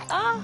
Ah.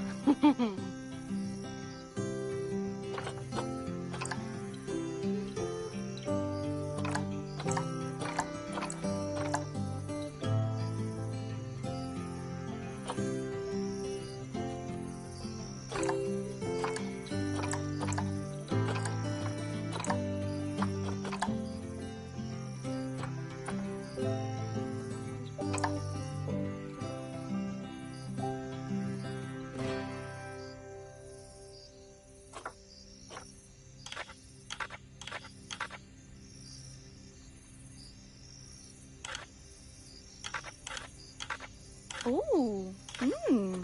Ooh. Mmm.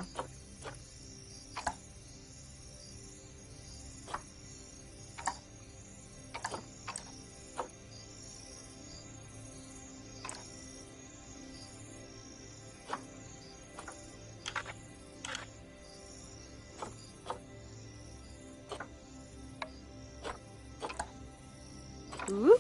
Ooh.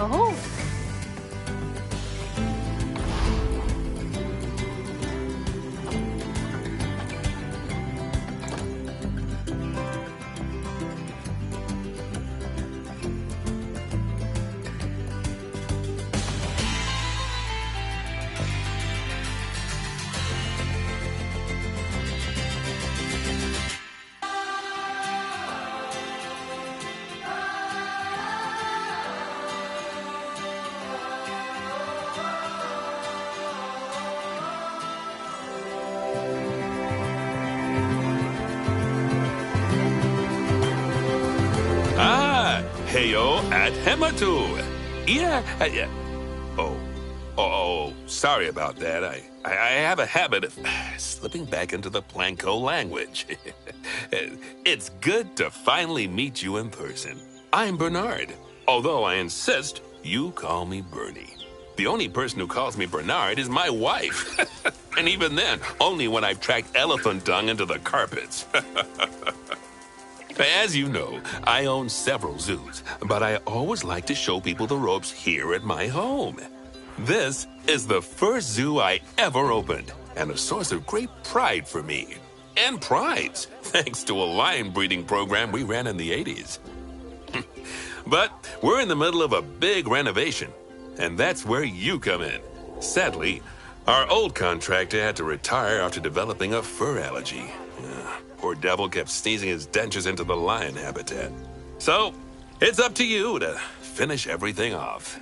Oh. Ah, heyo at Hematu. Yeah. Oh, sorry about that. I have a habit of slipping back into the Planko language. It's good to finally meet you in person. I'm Bernard, although I insist you call me Bernie. The only person who calls me Bernard is my wife. And even then, only when I've tracked elephant dung into the carpets. As you know, I own several zoos, but I always like to show people the ropes here at my home. This is the first zoo I ever opened, and a source of great pride for me. And prides, thanks to a lion breeding program we ran in the 80s. But we're in the middle of a big renovation, and that's where you come in. Sadly, our old contractor had to retire after developing a fur allergy. Poor devil kept sneezing his dentures into the lion habitat. So, it's up to you to finish everything off.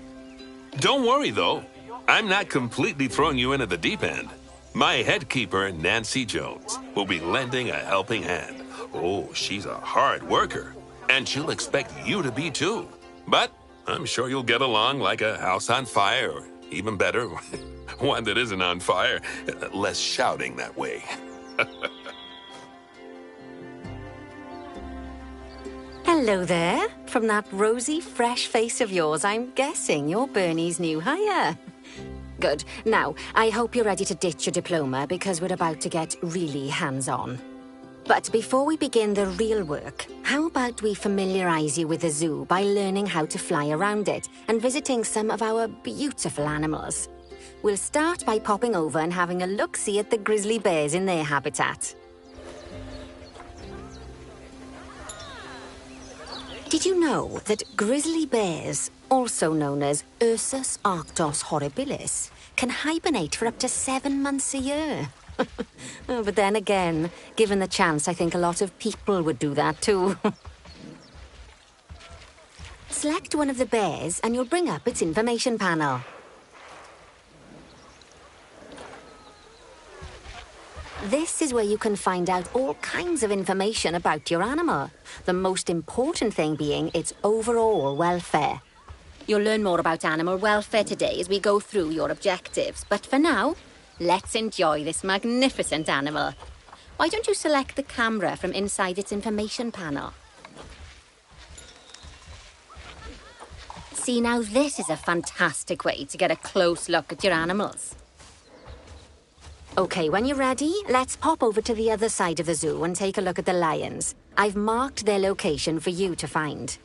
Don't worry, though. I'm not completely throwing you in at the deep end. My head keeper, Nancy Jones, will be lending a helping hand. Oh, she's a hard worker, and she'll expect you to be too. But I'm sure you'll get along like a house on fire, or even better, one that isn't on fire. Less shouting that way. Hello there. From that rosy, fresh face of yours, I'm guessing you're Bernie's new hire. Good. Now, I hope you're ready to ditch your diploma because we're about to get really hands-on. But before we begin the real work, how about we familiarize you with the zoo by learning how to fly around it and visiting some of our beautiful animals. We'll start by popping over and having a look-see at the grizzly bears in their habitat. Did you know that grizzly bears, also known as Ursus arctos horribilis, can hibernate for up to 7 months a year? Oh, but then again, given the chance, I think a lot of people would do that too. Select one of the bears and you'll bring up its information panel. This is where you can find out all kinds of information about your animal. The most important thing being its overall welfare. You'll learn more about animal welfare today as we go through your objectives. But for now, let's enjoy this magnificent animal. Why don't you select the camera from inside its information panel? See, now this is a fantastic way to get a close look at your animals. Okay, when you're ready, let's pop over to the other side of the zoo and take a look at the lions. I've marked their location for you to find.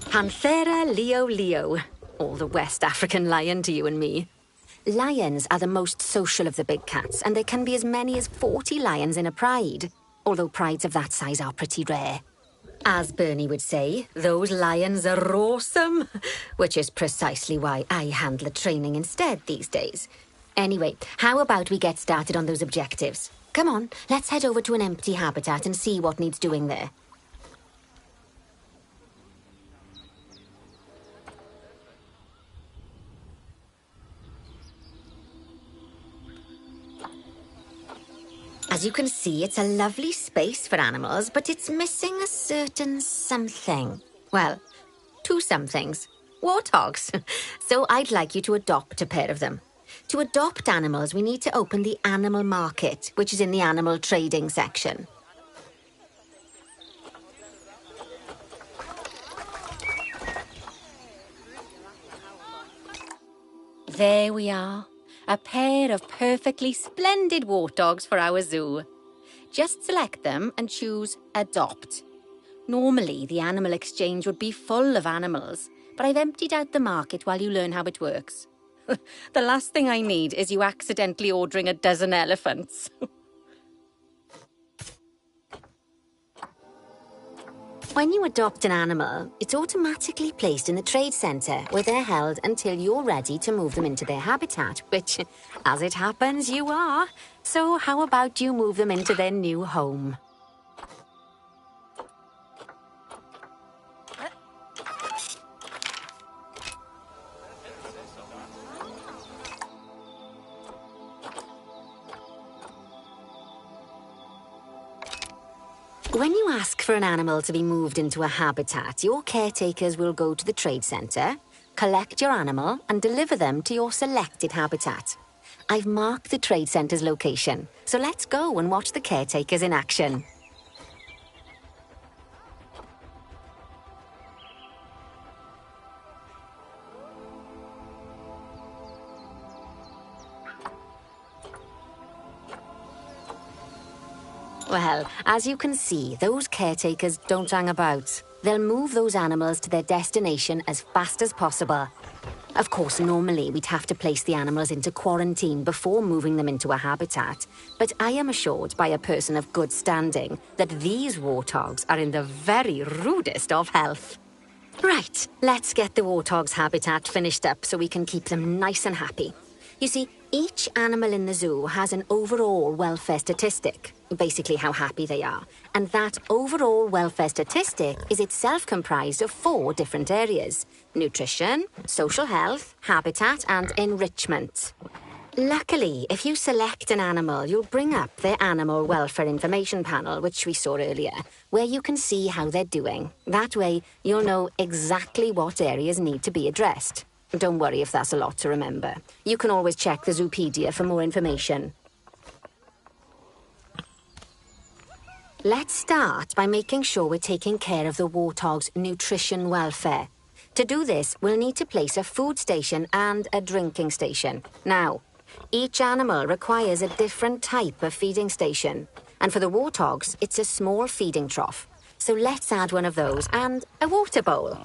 Panthera leo leo, or the West African lion to you and me. Lions are the most social of the big cats, and there can be as many as 40 lions in a pride, although prides of that size are pretty rare. As Bernie would say, those lions are awesome, which is precisely why I handle the training instead these days. Anyway, how about we get started on those objectives? Come on, let's head over to an empty habitat and see what needs doing there. As you can see, it's a lovely space for animals, but it's missing a certain something. Well, two somethings. Warthogs. So I'd like you to adopt a pair of them. To adopt animals, we need to open the animal market, which is in the animal trading section. There we are. A pair of perfectly splendid warthogs for our zoo. Just select them and choose Adopt. Normally, the animal exchange would be full of animals, but I've emptied out the market while you learn how it works. The last thing I need is you accidentally ordering a dozen elephants. When you adopt an animal, it's automatically placed in the trade centre, where they're held until you're ready to move them into their habitat, which, as it happens, you are. So how about you move them into their new home? When you ask for an animal to be moved into a habitat, your caretakers will go to the trade centre, collect your animal and deliver them to your selected habitat. I've marked the trade centre's location, so let's go and watch the caretakers in action. Well, as you can see, those caretakers don't hang about. They'll move those animals to their destination as fast as possible. Of course, normally we'd have to place the animals into quarantine before moving them into a habitat, but I am assured by a person of good standing that these warthogs are in the very rudest of health. Right, let's get the warthog's habitat finished up so we can keep them nice and happy. You see, each animal in the zoo has an overall welfare statistic, basically how happy they are. And that overall welfare statistic is itself comprised of 4 different areas: nutrition, social health, habitat, and enrichment. Luckily, if you select an animal, you'll bring up their animal welfare information panel, which we saw earlier, where you can see how they're doing. That way, you'll know exactly what areas need to be addressed. Don't worry if that's a lot to remember. You can always check the Zoopedia for more information. Let's start by making sure we're taking care of the warthog's nutrition welfare. To do this, we'll need to place a food station and a drinking station. Now, each animal requires a different type of feeding station. And for the warthogs, it's a small feeding trough. So let's add one of those and a water bowl.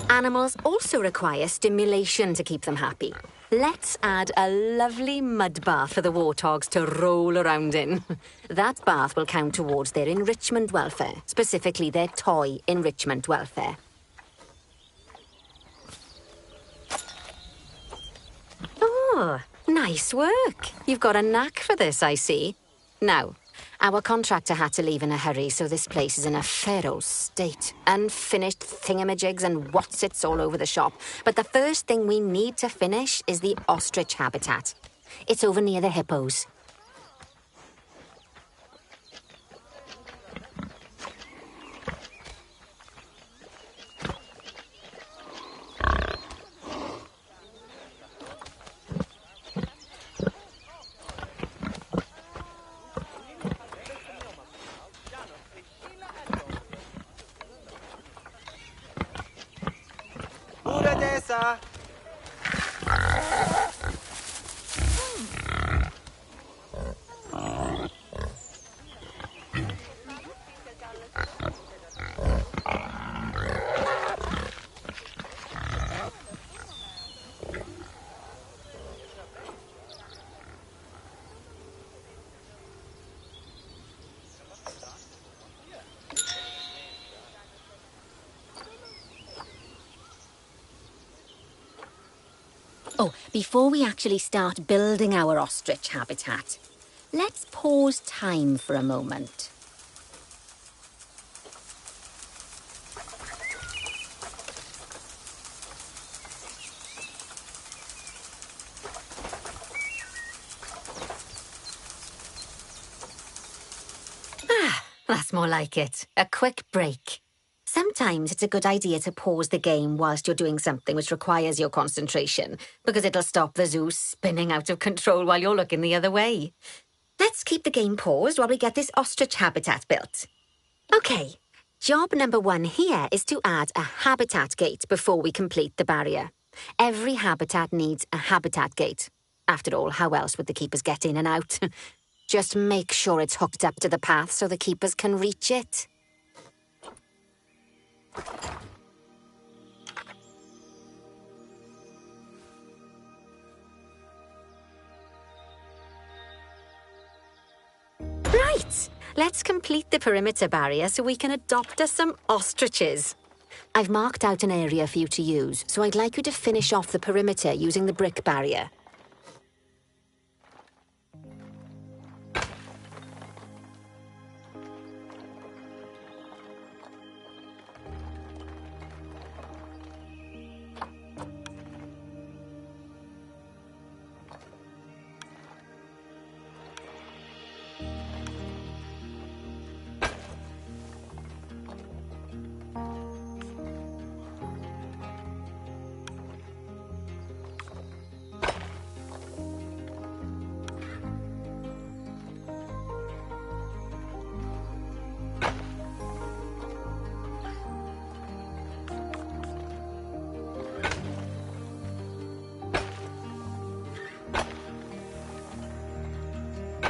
Animals also require stimulation to keep them happy. Let's add a lovely mud bath for the warthogs to roll around in. That bath will count towards their enrichment welfare, specifically their toy enrichment welfare. Oh, nice work. You've got a knack for this, I see. Now, our contractor had to leave in a hurry, so this place is in a fair old state. Unfinished thingamajigs and whatsits all over the shop. But the first thing we need to finish is the ostrich habitat. It's over near the hippos. Oh, before we actually start building our ostrich habitat, let's pause time for a moment. Ah, that's more like it. A quick break. Sometimes it's a good idea to pause the game whilst you're doing something which requires your concentration, because it'll stop the zoo spinning out of control while you're looking the other way. Let's keep the game paused while we get this ostrich habitat built. Okay, job number 1 here is to add a habitat gate before we complete the barrier. Every habitat needs a habitat gate. After all, how else would the keepers get in and out? Just make sure it's hooked up to the path so the keepers can reach it. Right, let's complete the perimeter barrier so we can adopt us some ostriches. I've marked out an area for you to use, so I'd like you to finish off the perimeter using the brick barrier.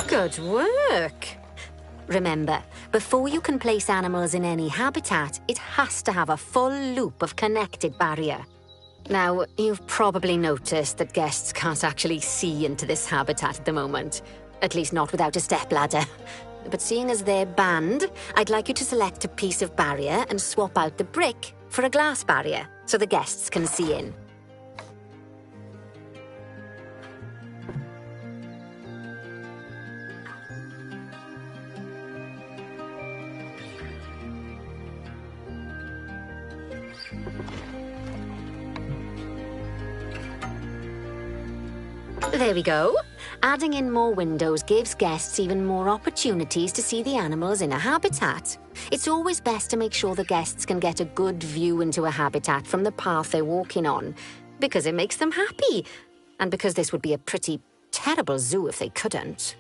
Good work! Remember, before you can place animals in any habitat, it has to have a full loop of connected barrier. Now, you've probably noticed that guests can't actually see into this habitat at the moment. At least not without a stepladder. But seeing as they're banned, I'd like you to select a piece of barrier and swap out the brick for a glass barrier, so the guests can see in. There we go. Adding in more windows gives guests even more opportunities to see the animals in a habitat. It's always best to make sure the guests can get a good view into a habitat from the path they're walking on, because it makes them happy, and because this would be a pretty terrible zoo if they couldn't.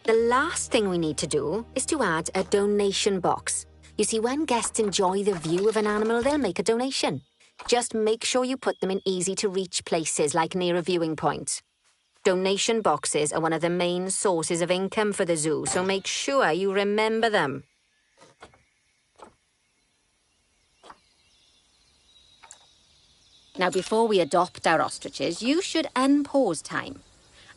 The last thing we need to do is to add a donation box. You see, when guests enjoy the view of an animal, they'll make a donation. Just make sure you put them in easy-to-reach places, like near a viewing point. Donation boxes are one of the main sources of income for the zoo, so make sure you remember them. Now, before we adopt our ostriches, you should unpause time.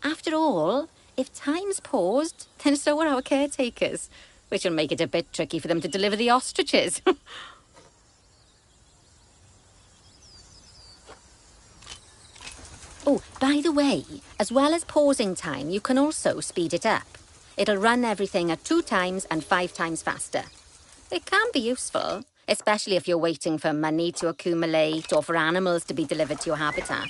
After all, if time's paused, then so are our caretakers, which will make it a bit tricky for them to deliver the ostriches. Oh, by the way, as well as pausing time, you can also speed it up. It'll run everything at 2 times and 5 times faster. It can be useful, especially if you're waiting for money to accumulate or for animals to be delivered to your habitat.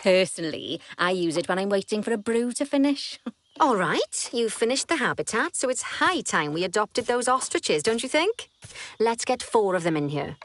Personally, I use it when I'm waiting for a brew to finish. All right, you've finished the habitat, so it's high time we adopted those ostriches, don't you think? Let's get 4 of them in here.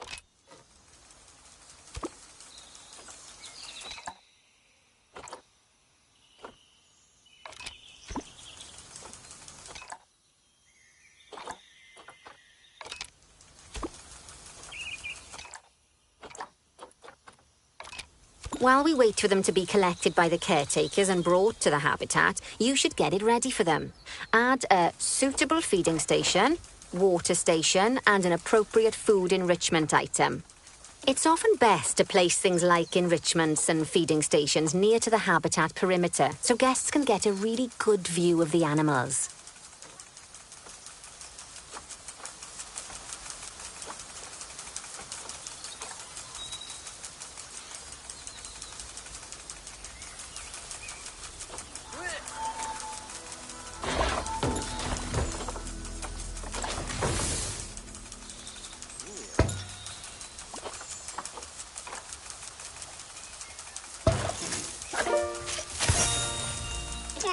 While we wait for them to be collected by the caretakers and brought to the habitat, you should get it ready for them. Add a suitable feeding station, water station, and an appropriate food enrichment item. It's often best to place things like enrichments and feeding stations near to the habitat perimeter so guests can get a really good view of the animals.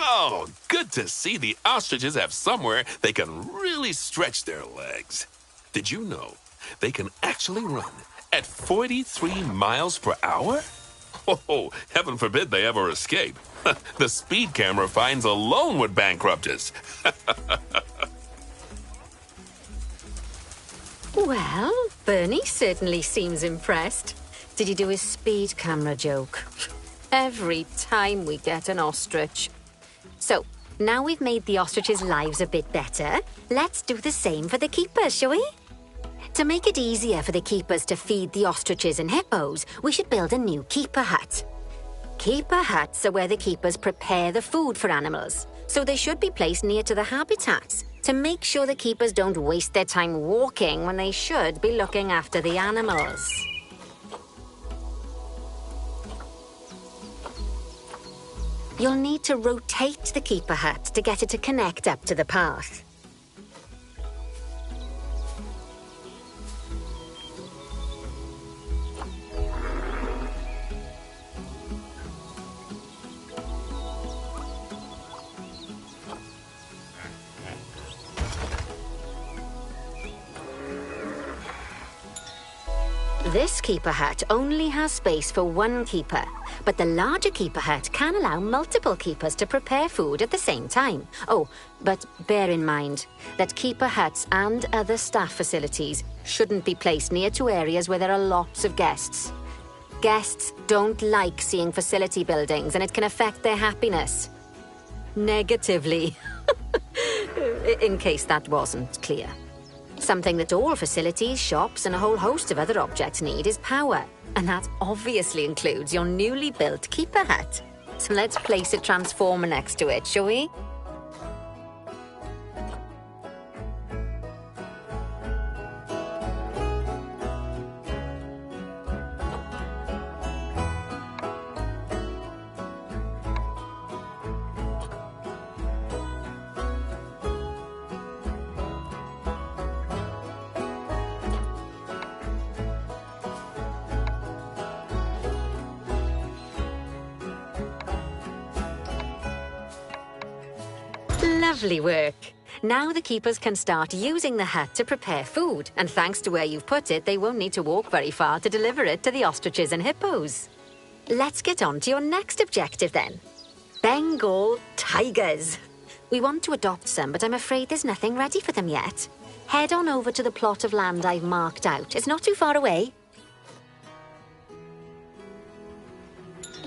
Oh, good to see the ostriches have somewhere they can really stretch their legs. Did you know they can actually run at 43 miles per hour? Oh, heaven forbid they ever escape. The speed camera fines alone would bankrupt us. Well, Bernie certainly seems impressed. Did you do his speed camera joke? Every time we get an ostrich. So, now we've made the ostriches' lives a bit better, let's do the same for the keepers, shall we? To make it easier for the keepers to feed the ostriches and hippos, we should build a new keeper hut. Keeper huts are where the keepers prepare the food for animals, so they should be placed near to the habitats to make sure the keepers don't waste their time walking when they should be looking after the animals. You'll need to rotate the keeper hut to get it to connect up to the path. This keeper hut only has space for 1 keeper, but the larger keeper hut can allow multiple keepers to prepare food at the same time. Oh, but bear in mind that keeper huts and other staff facilities shouldn't be placed near to areas where there are lots of guests. Guests don't like seeing facility buildings, and it can affect their happiness. Negatively. In case that wasn't clear. Something that all facilities, shops, and a whole host of other objects need is power. And that obviously includes your newly built keeper hut. So let's place a transformer next to it, shall we? Lovely work. Now the keepers can start using the hut to prepare food, and thanks to where you've put it, they won't need to walk very far to deliver it to the ostriches and hippos. Let's get on to your next objective then. Bengal tigers. We want to adopt some, but I'm afraid there's nothing ready for them yet. Head on over to the plot of land I've marked out. It's not too far away.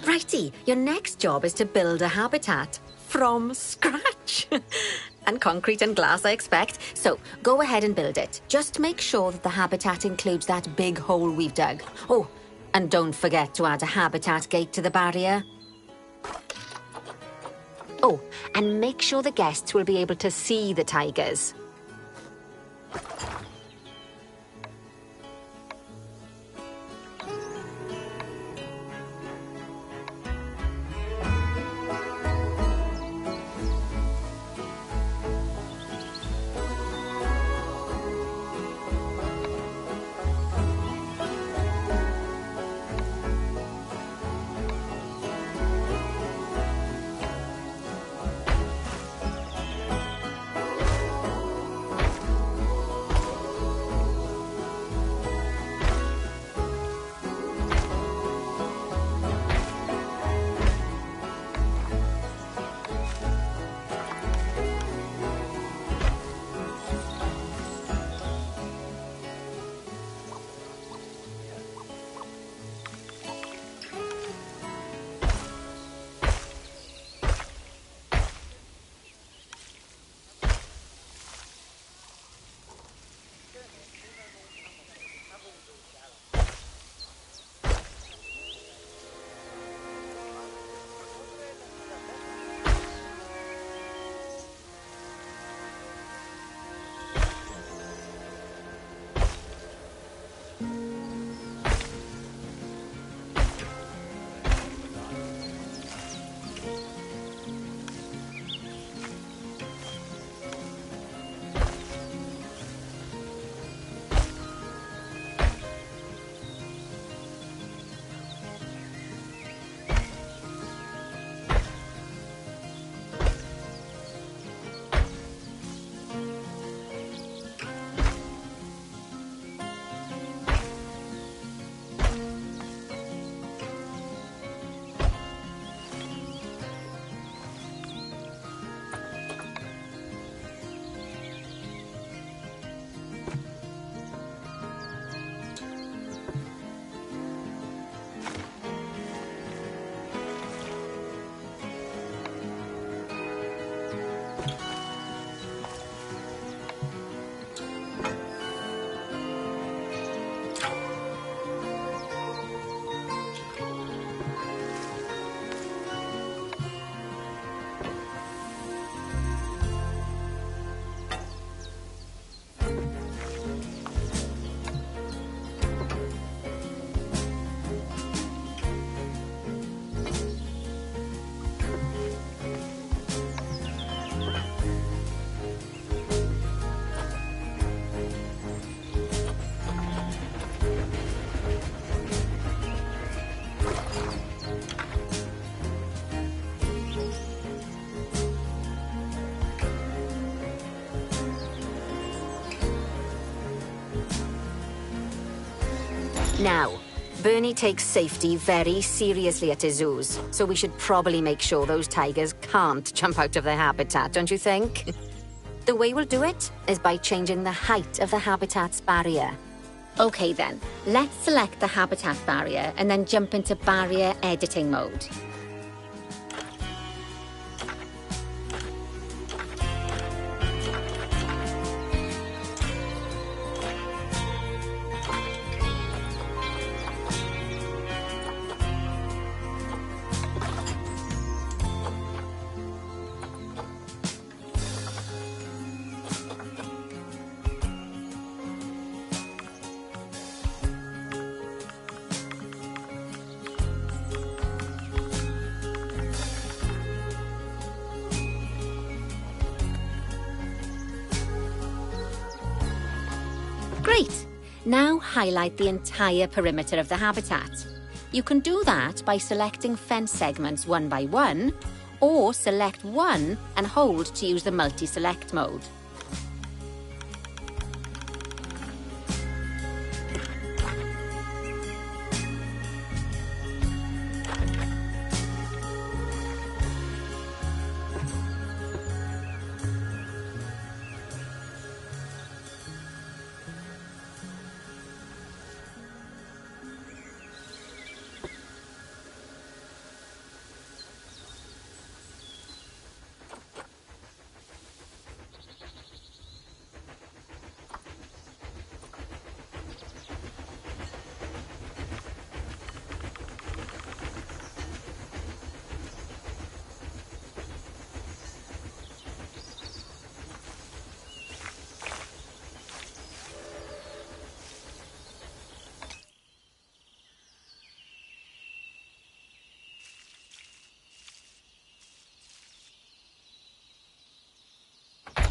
Righty, your next job is to build a habitat. From scratch. And concrete and glass, I expect. So, go ahead and build it. Just make sure that the habitat includes that big hole we've dug. Oh, And don't forget to add a habitat gate to the barrier. Oh, and make sure the guests will be able to see the tigers. Now, Bernie takes safety very seriously at his zoos, so we should probably make sure those tigers can't jump out of their habitat, don't you think? The way we'll do it is by changing the height of the habitat's barrier. Okay then, let's select the habitat barrier and then jump into barrier editing mode. Great! Now highlight the entire perimeter of the habitat. You can do that by selecting fence segments one by one, or select one and hold to use the multi-select mode.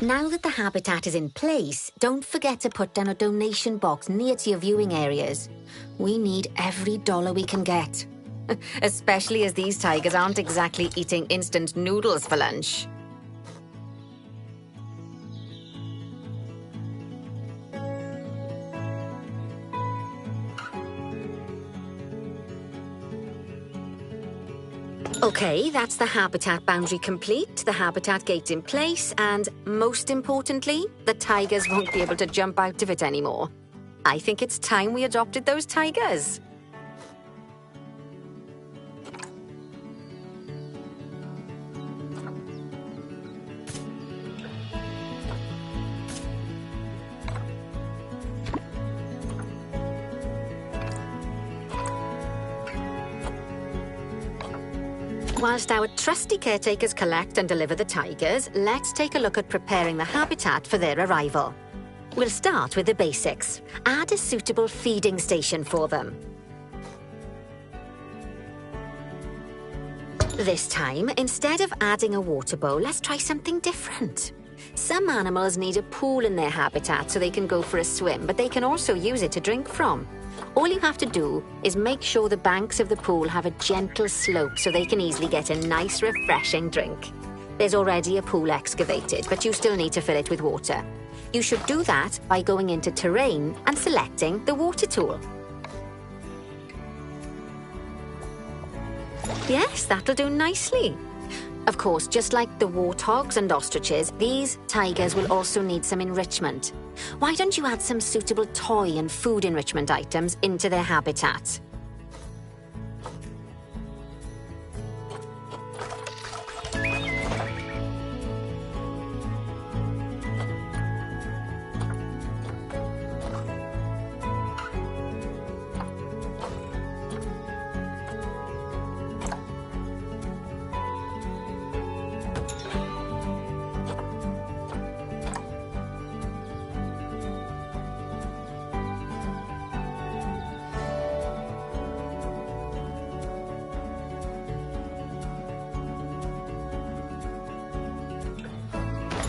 Now that the habitat is in place, don't forget to put down a donation box near to your viewing areas. We need every dollar we can get. Especially as these tigers aren't exactly eating instant noodles for lunch. Okay, that's the habitat boundary complete, the habitat gate in place, and most importantly, the tigers won't be able to jump out of it anymore. I think it's time we adopted those tigers. Whilst our trusty caretakers collect and deliver the tigers, let's take a look at preparing the habitat for their arrival. We'll start with the basics. Add a suitable feeding station for them. This time, instead of adding a water bowl, let's try something different. Some animals need a pool in their habitat so they can go for a swim, but they can also use it to drink from. All you have to do is make sure the banks of the pool have a gentle slope so they can easily get a nice, refreshing drink. There's already a pool excavated, but you still need to fill it with water. You should do that by going into Terrain and selecting the water tool. Yes, that'll do nicely. Of course, just like the warthogs and ostriches, these tigers will also need some enrichment. Why don't you add some suitable toy and food enrichment items into their habitat?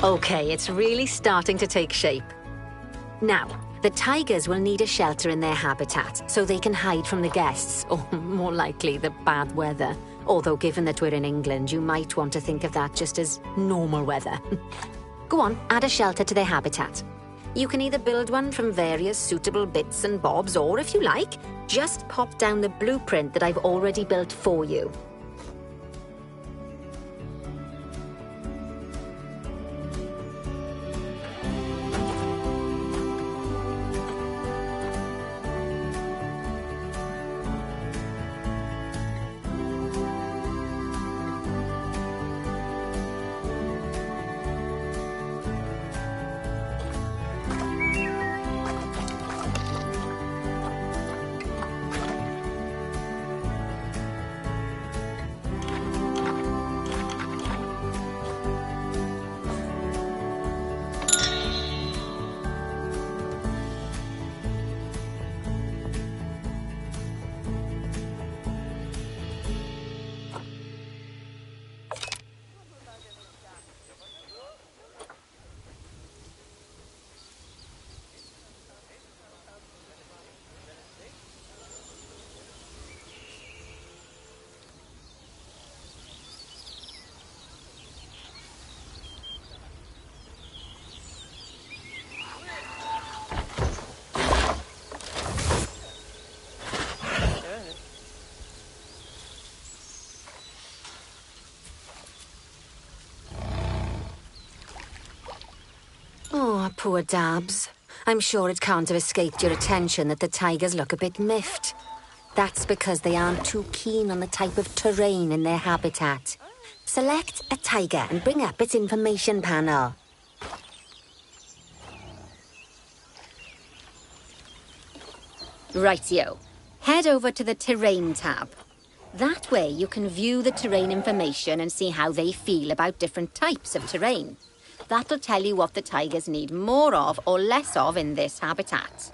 Okay, it's really starting to take shape. Now, the tigers will need a shelter in their habitat so they can hide from the guests, or more likely, the bad weather. Although given that we're in England, you might want to think of that just as normal weather. Go on, add a shelter to their habitat. You can either build one from various suitable bits and bobs, or if you like, just pop down the blueprint that I've already built for you. Oh, poor Dabs. I'm sure it can't have escaped your attention that the tigers look a bit miffed. That's because they aren't too keen on the type of terrain in their habitat. Select a tiger and bring up its information panel. Rightio. Head over to the Terrain tab. That way you can view the terrain information and see how they feel about different types of terrain. That'll tell you what the tigers need more of or less of in this habitat.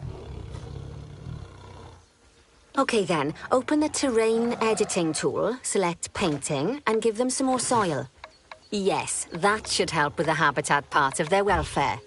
Okay then, open the Terrain editing tool, select Painting, and give them some more soil. Yes, that should help with the habitat part of their welfare.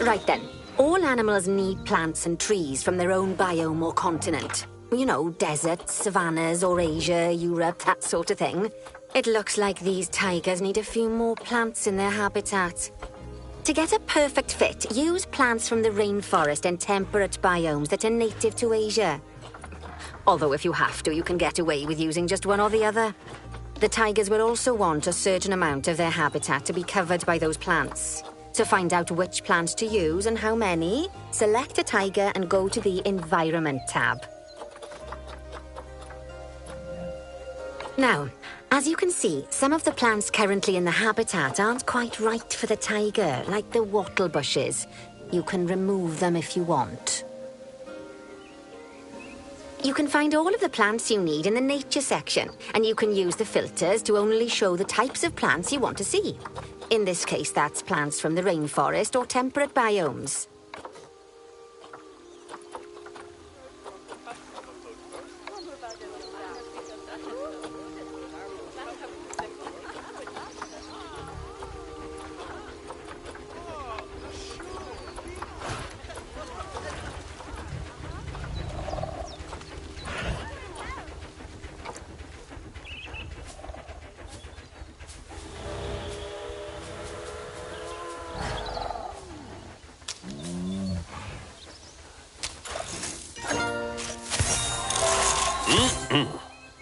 Right then, all animals need plants and trees from their own biome or continent. You know, deserts, savannas, Eurasia, Europe, that sort of thing. It looks like these tigers need a few more plants in their habitat. To get a perfect fit, use plants from the rainforest and temperate biomes that are native to Asia. Although if you have to, you can get away with using just one or the other. The tigers will also want a certain amount of their habitat to be covered by those plants. To find out which plants to use and how many, select a tiger and go to the Environment tab. Now, as you can see, some of the plants currently in the habitat aren't quite right for the tiger, like the wattle bushes. You can remove them if you want. You can find all of the plants you need in the nature section, and you can use the filters to only show the types of plants you want to see. In this case, that's plants from the rainforest or temperate biomes.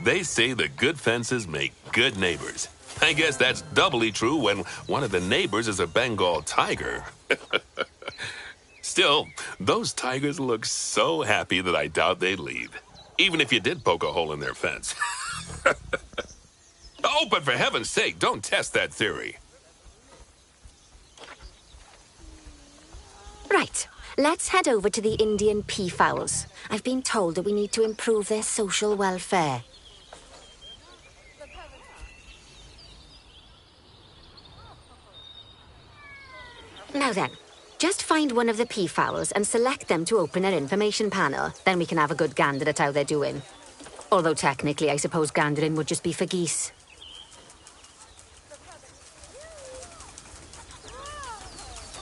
They say that good fences make good neighbors. I guess that's doubly true when one of the neighbors is a Bengal tiger. Still, those tigers look so happy that I doubt they'd leave, even if you did poke a hole in their fence. Oh, but for heaven's sake, don't test that theory. Right, let's head over to the Indian peafowls. I've been told that we need to improve their social welfare. Now then, just find one of the peafowls and select them to open our information panel. Then we can have a good gander at how they're doing. Although technically, I suppose gandering would just be for geese.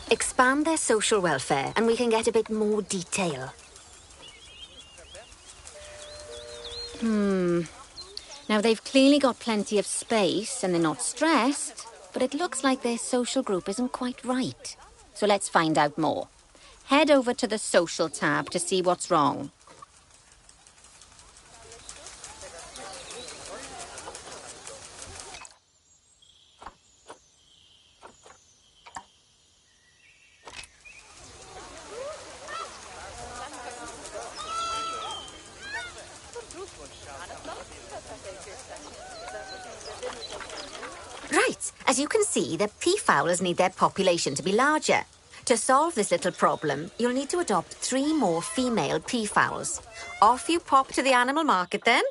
Expand their social welfare and we can get a bit more detail. Now, they've clearly got plenty of space and they're not stressed, but it looks like their social group isn't quite right. So let's find out more. Head over to the Social tab to see what's wrong. Right, as you can see, the peafowls need their population to be larger. To solve this little problem, you'll need to adopt 3 more female peafowls. Off you pop to the animal market then.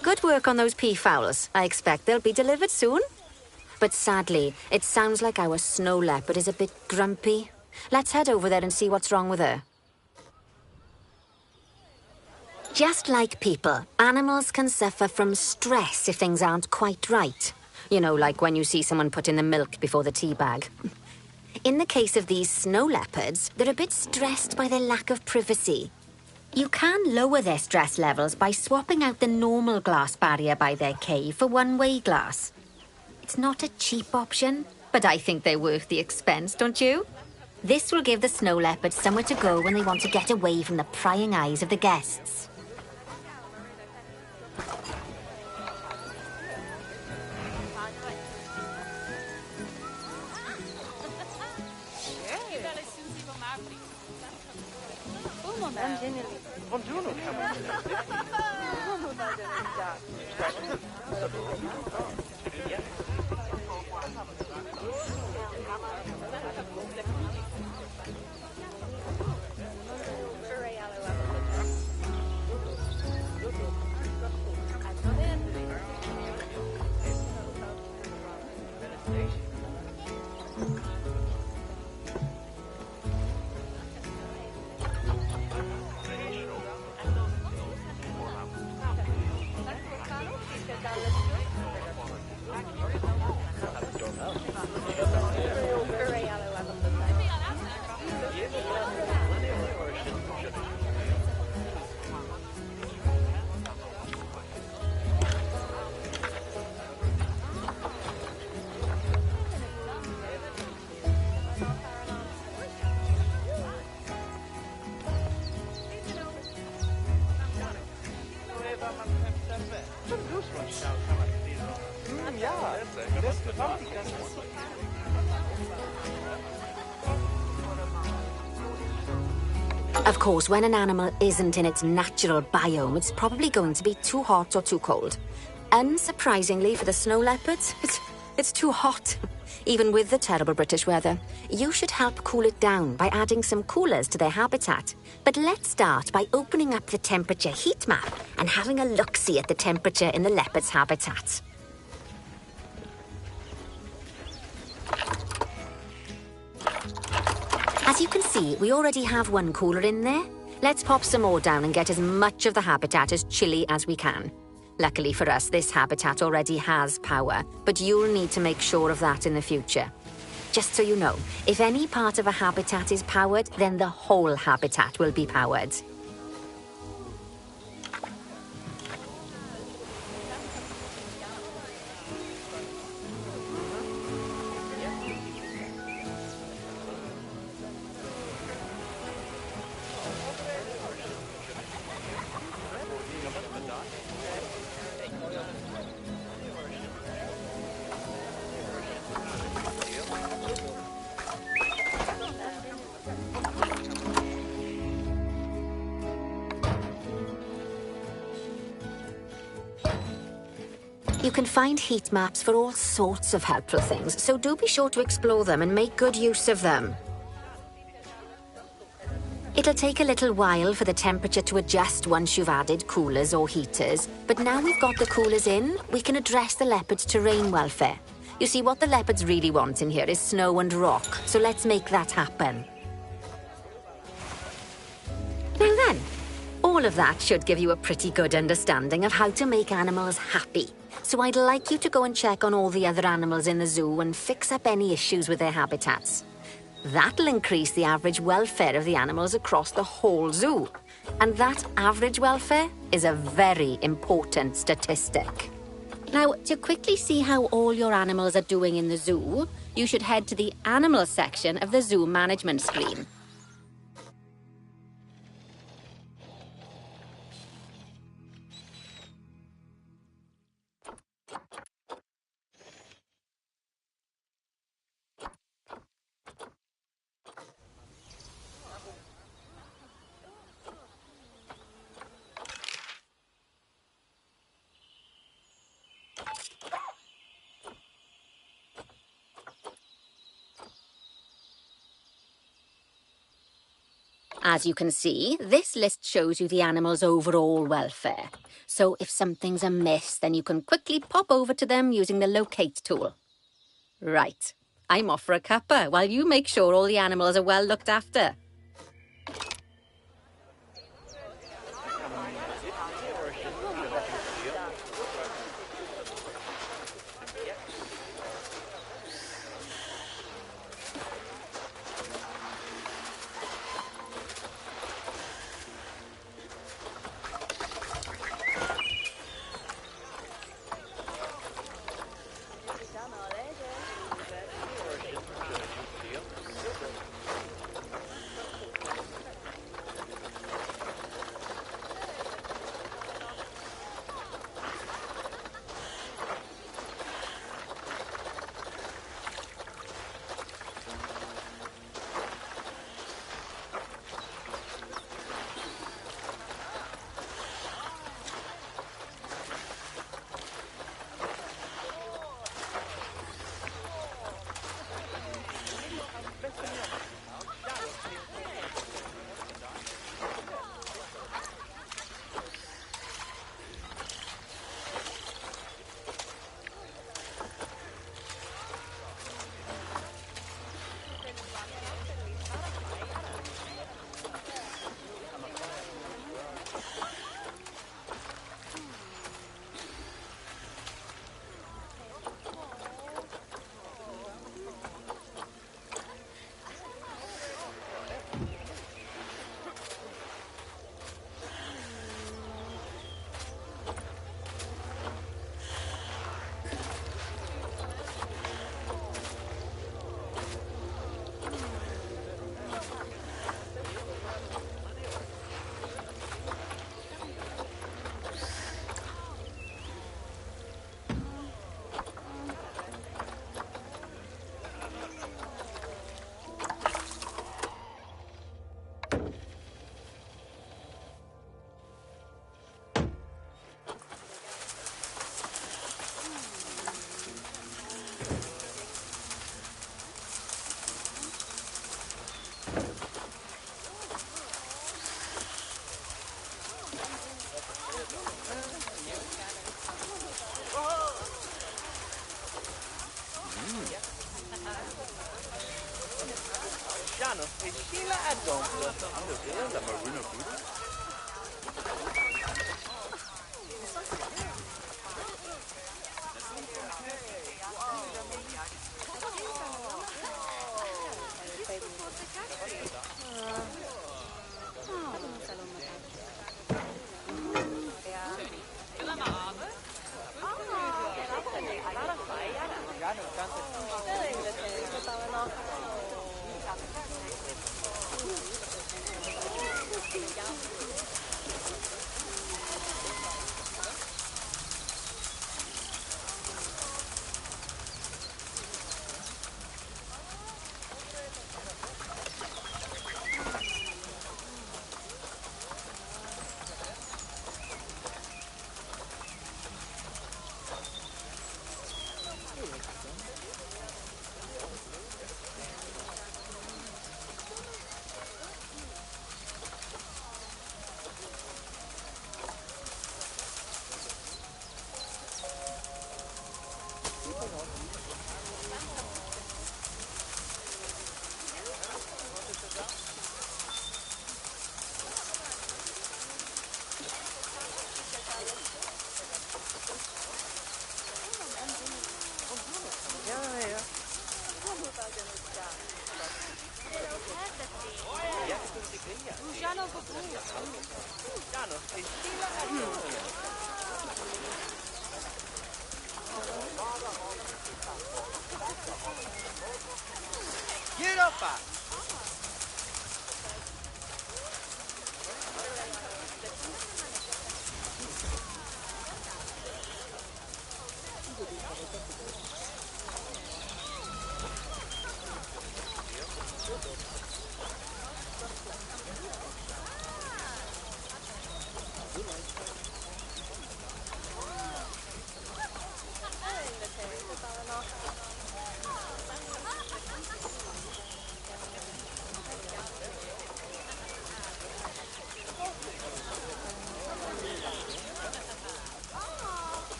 Good work on those peafowls. I expect they'll be delivered soon. But sadly, it sounds like our snow leopard is a bit grumpy. Let's head over there and see what's wrong with her. Just like people, animals can suffer from stress if things aren't quite right. You know, like when you see someone put in the milk before the tea bag. In the case of these snow leopards, they're a bit stressed by their lack of privacy. You can lower their stress levels by swapping out the normal glass barrier by their cave for one-way glass. It's not a cheap option, but I think they're worth the expense, don't you? This will give the snow leopards somewhere to go when they want to get away from the prying eyes of the guests. Of course, when an animal isn't in its natural biome, it's probably going to be too hot or too cold. Unsurprisingly for the snow leopards, it's too hot. Even with the terrible British weather. You should help cool it down by adding some coolers to their habitat. But let's start by opening up the temperature heat map and having a look-see at the temperature in the leopard's habitat. As you can see, we already have one cooler in there. Let's pop some more down and get as much of the habitat as chilly as we can. Luckily for us, this habitat already has power, but you'll need to make sure of that in the future. Just so you know, if any part of a habitat is powered, then the whole habitat will be powered. You can find heat maps for all sorts of helpful things, so do be sure to explore them and make good use of them. It'll take a little while for the temperature to adjust once you've added coolers or heaters, but now we've got the coolers in, we can address the leopard's terrain welfare. You see, what the leopards really want in here is snow and rock, so let's make that happen. Now then, all of that should give you a pretty good understanding of how to make animals happy. So I'd like you to go and check on all the other animals in the zoo and fix up any issues with their habitats. That'll increase the average welfare of the animals across the whole zoo. And that average welfare is a very important statistic. Now, to quickly see how all your animals are doing in the zoo, you should head to the animal section of the zoo management screen. As you can see, this list shows you the animal's overall welfare. So if something's amiss, then you can quickly pop over to them using the locate tool. Right, I'm off for a cuppa while you make sure all the animals are well looked after.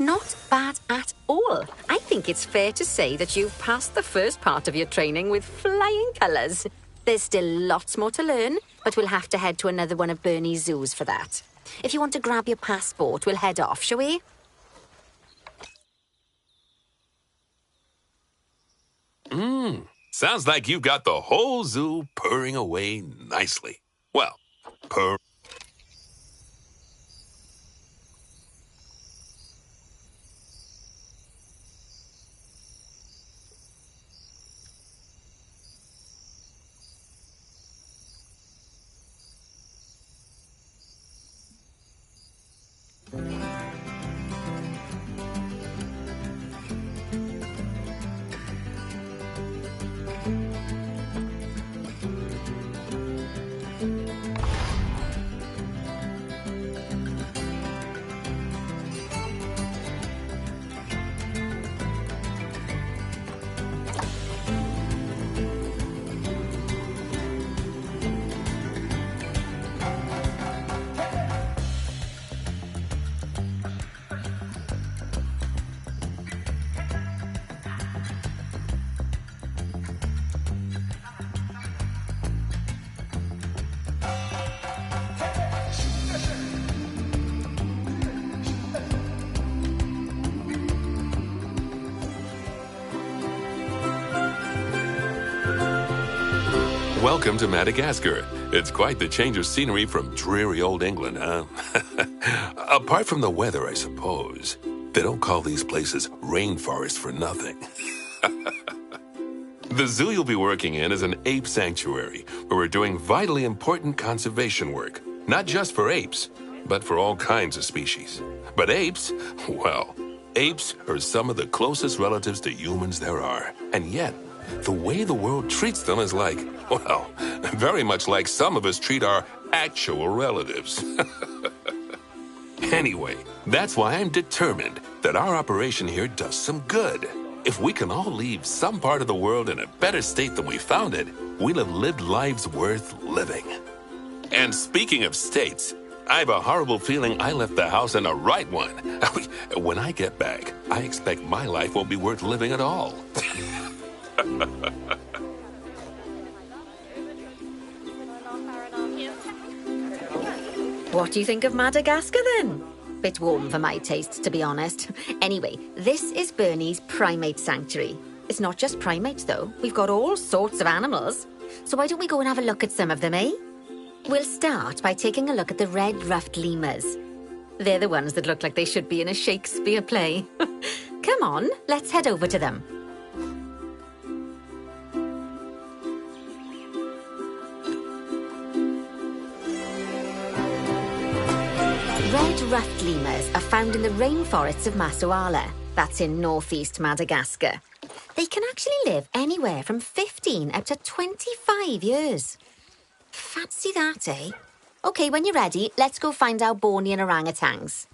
Not bad at all. I think it's fair to say that you've passed the first part of your training with flying colours. There's still lots more to learn, but we'll have to head to another one of Bernie's zoos for that. If you want to grab your passport, we'll head off, shall we? Sounds like you've got the whole zoo purring away nicely. Well, purr. Welcome to Madagascar. It's quite the change of scenery from dreary old England, huh? Apart from the weather, I suppose. They don't call these places rainforests for nothing. The zoo you'll be working in is an ape sanctuary, where we're doing vitally important conservation work. Not just for apes, but for all kinds of species. But apes, well, apes are some of the closest relatives to humans there are. And yet, the way the world treats them is like, well, very much like some of us treat our actual relatives. Anyway, that's why I'm determined that our operation here does some good. If we can all leave some part of the world in a better state than we found it, we'll have lived lives worth living. And speaking of states, I have a horrible feeling I left the house in the right one. When I get back, I expect my life won't be worth living at all. What do you think of Madagascar, then? Bit warm for my taste, to be honest. Anyway, this is Bernie's primate sanctuary. It's not just primates, though. We've got all sorts of animals. So why don't we go and have a look at some of them, eh? We'll start by taking a look at the red-ruffed lemurs. They're the ones that look like they should be in a Shakespeare play. Come on, let's head over to them. Red-ruffed lemurs are found in the rainforests of Masoala. That's in northeast Madagascar. They can actually live anywhere from 15 up to 25 years. Fancy that, eh? OK, when you're ready, let's go find our Bornean orangutans.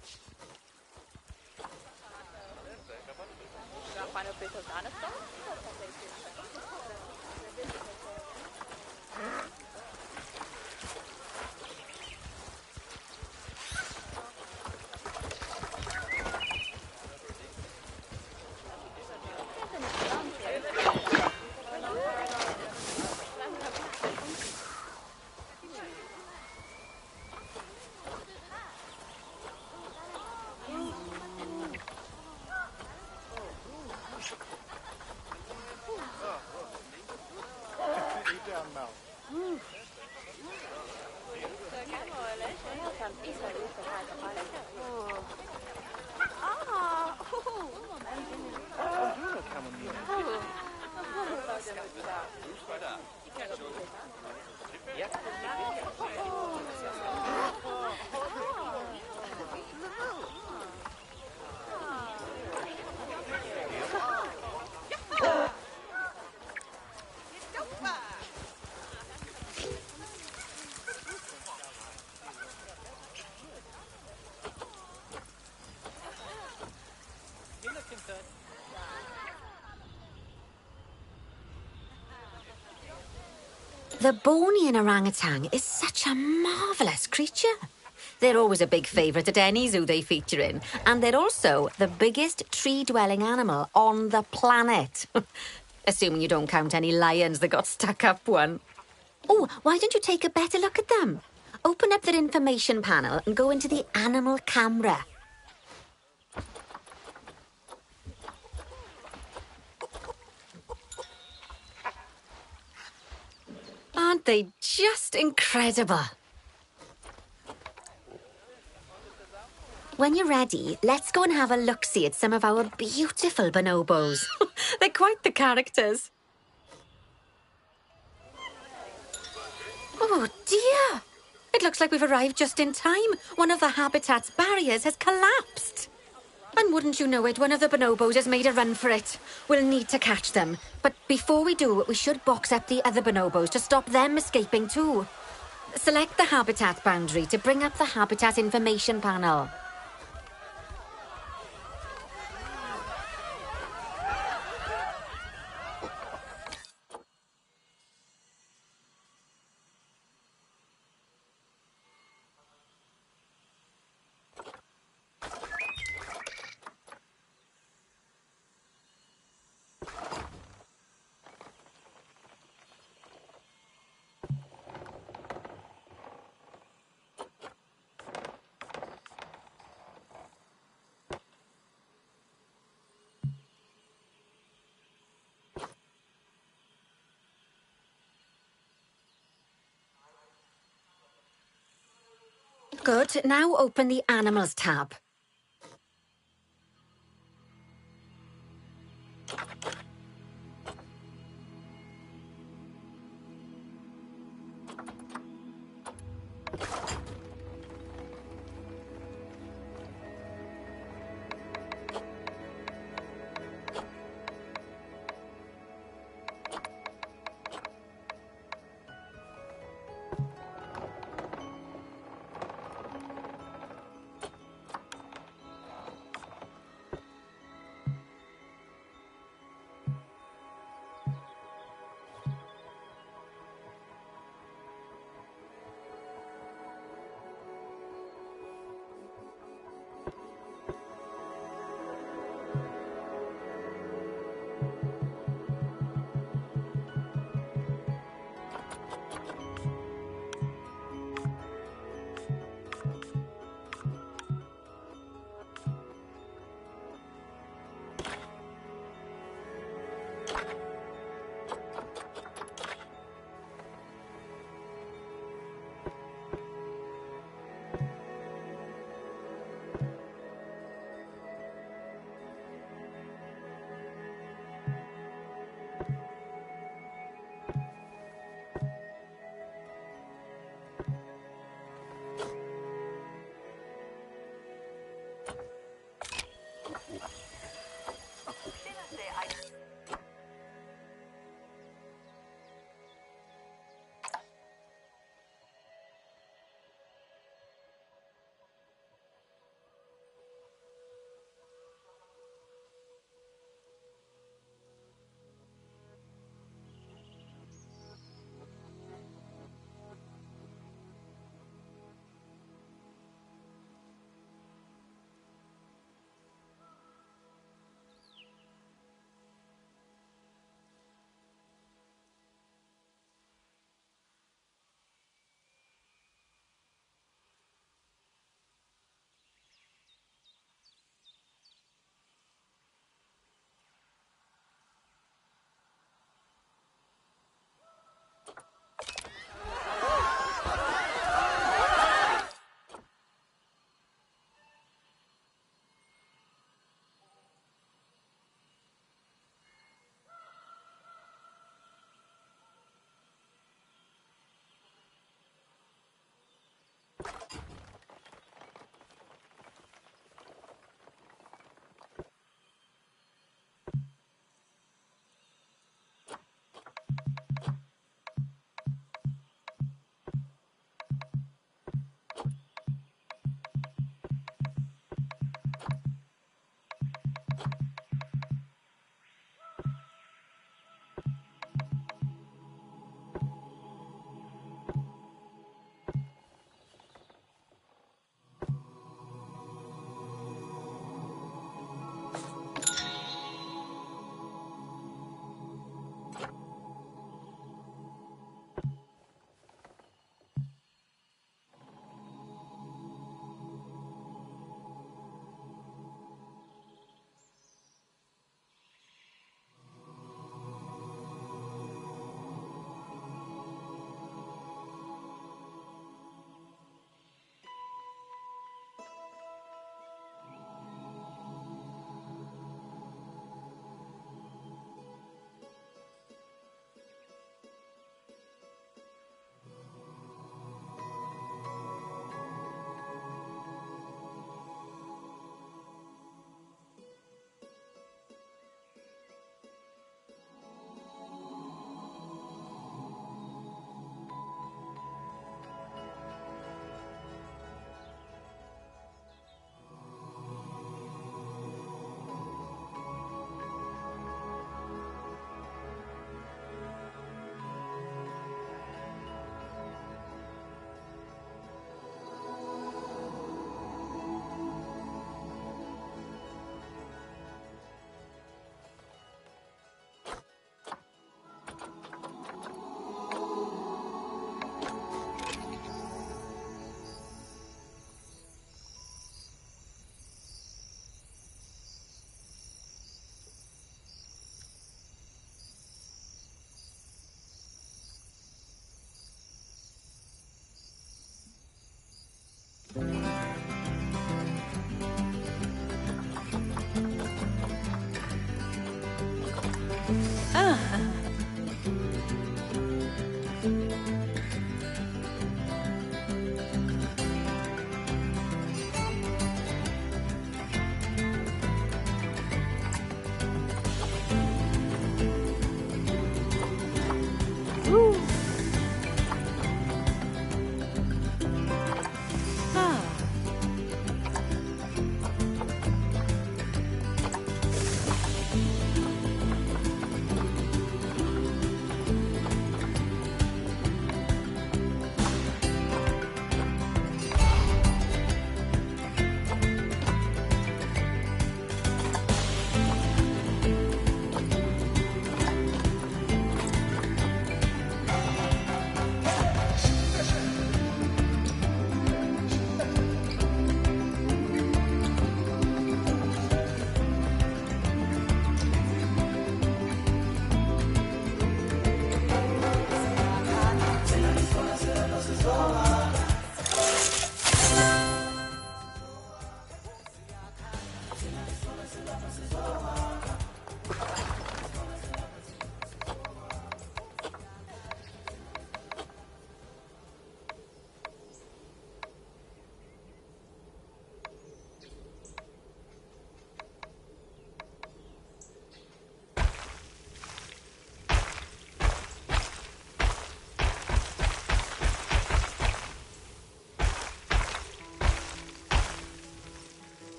The Bornean orangutan is such a marvellous creature. They're always a big favourite at any zoo they feature in. And they're also the biggest tree-dwelling animal on the planet. Assuming you don't count any lions that got stuck up one. Oh, why don't you take a better look at them? Open up their information panel and go into the animal camera. Aren't they just incredible? When you're ready, let's go and have a look-see at some of our beautiful bonobos. They're quite the characters. Oh, dear. It looks like we've arrived just in time. One of the habitat's barriers has collapsed. And wouldn't you know it, one of the bonobos has made a run for it. We'll need to catch them. But before we do, we should box up the other bonobos to stop them escaping too. Select the habitat boundary to bring up the habitat information panel. Good. Now open the Animals tab.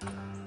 Thank you.